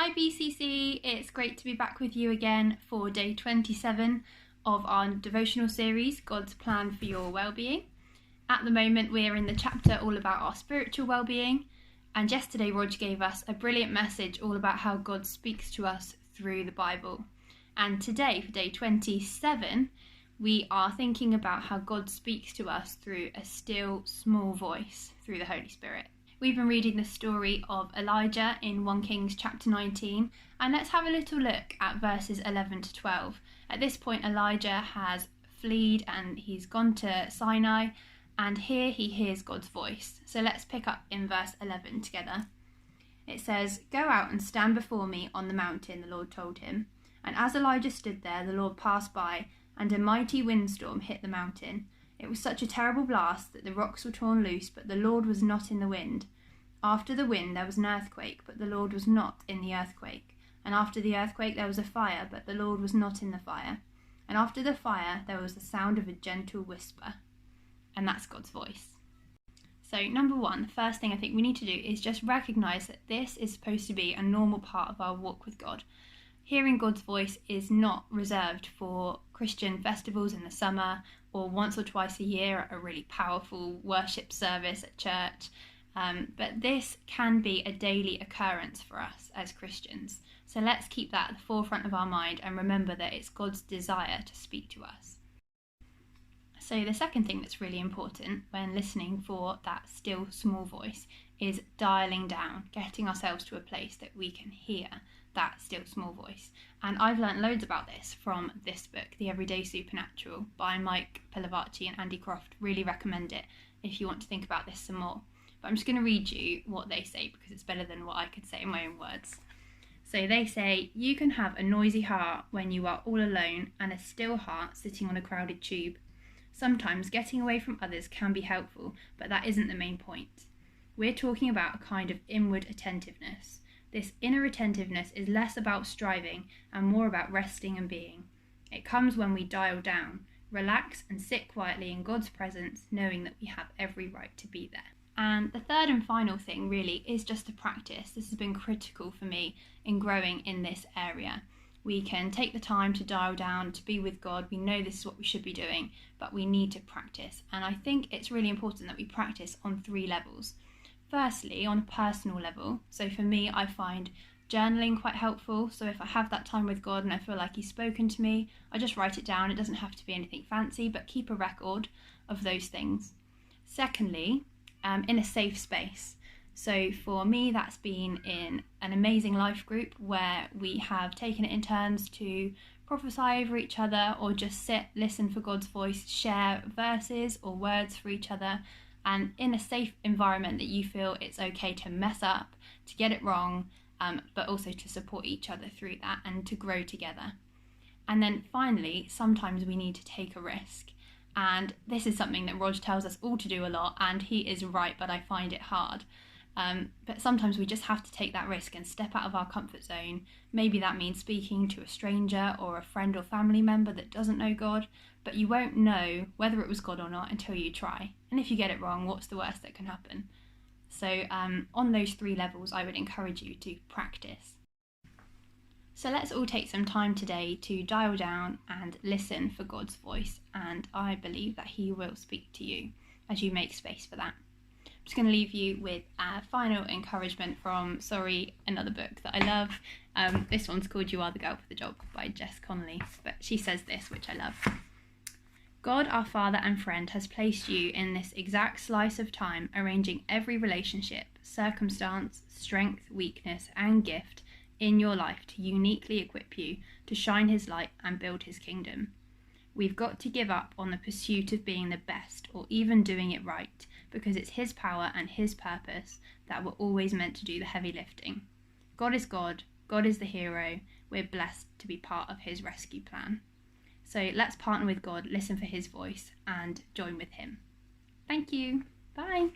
Hi BCC, it's great to be back with you again for day 27 of our devotional series, God's Plan for Your Wellbeing. At the moment we're in the chapter all about our spiritual well-being, and yesterday Roger gave us a brilliant message all about how God speaks to us through the Bible. And today, for day 27, we are thinking about how God speaks to us through a still small voice through the Holy Spirit. We've been reading the story of Elijah in 1 Kings chapter 19, and let's have a little look at verses 11 to 12. At this point, Elijah has fled and he's gone to Sinai, and here he hears God's voice. So let's pick up in verse 11 together. It says, "Go out and stand before me on the mountain," the Lord told him. And as Elijah stood there, the Lord passed by, and a mighty windstorm hit the mountain. It was such a terrible blast that the rocks were torn loose, but the Lord was not in the wind. After the wind there was an earthquake, but the Lord was not in the earthquake. And after the earthquake there was a fire, but the Lord was not in the fire. And after the fire there was the sound of a gentle whisper. And that's God's voice. So number one, the first thing I think we need to do is just recognise that this is supposed to be a normal part of our walk with God. Hearing God's voice is not reserved for Christian festivals in the summer or once or twice a year at a really powerful worship service at church. But this can be a daily occurrence for us as Christians. So let's keep that at the forefront of our mind and remember that it's God's desire to speak to us. So the second thing that's really important when listening for that still small voice is dialing down, getting ourselves to a place that we can hear that still small voice. And I've learnt loads about this from this book, The Everyday Supernatural by Mike Pilavachi and Andy Croft. Really recommend it if you want to think about this some more. But I'm just going to read you what they say because it's better than what I could say in my own words. So they say, "You can have a noisy heart when you are all alone and a still heart sitting on a crowded tube. Sometimes getting away from others can be helpful, but that isn't the main point. We're talking about a kind of inward attentiveness. This inner attentiveness is less about striving and more about resting and being. It comes when we dial down, relax and sit quietly in God's presence, knowing that we have every right to be there." And the third and final thing really is just to practice. This has been critical for me in growing in this area. We can take the time to dial down, to be with God. We know this is what we should be doing, but we need to practice. And I think it's really important that we practice on 3 levels. Firstly, on a personal level. So for me, I find journaling quite helpful. So if I have that time with God and I feel like he's spoken to me, I just write it down. It doesn't have to be anything fancy, but keep a record of those things. Secondly, in a safe space. So for me, that's been in an amazing life group where we have taken it in turns to prophesy over each other or just sit, listen for God's voice, share verses or words for each other, and in a safe environment that you feel it's okay to mess up, to get it wrong, but also to support each other through that and to grow together. And then finally, sometimes we need to take a risk. And this is something that Roger tells us all to do a lot, and he is right, but I find it hard. But sometimes we just have to take that risk and step out of our comfort zone. Maybe that means speaking to a stranger or a friend or family member that doesn't know God, but you won't know whether it was God or not until you try. And if you get it wrong, what's the worst that can happen? So on those 3 levels, I would encourage you to practice. So let's all take some time today to dial down and listen for God's voice, and I believe that he will speak to you as you make space for that. I'm just going to leave you with a final encouragement from, another book that I love. This one's called You Are the Girl for the Job by Jess Connolly, but she says this, which I love. "God, our Father and friend, has placed you in this exact slice of time, arranging every relationship, circumstance, strength, weakness, and gift in your life to uniquely equip you to shine his light and build his kingdom. We've got to give up on the pursuit of being the best or even doing it right, because it's his power and his purpose that we're always meant to do the heavy lifting. God is God, God is the hero, we're blessed to be part of his rescue plan. So let's partner with God, listen for his voice, and join with him." Thank you. Bye.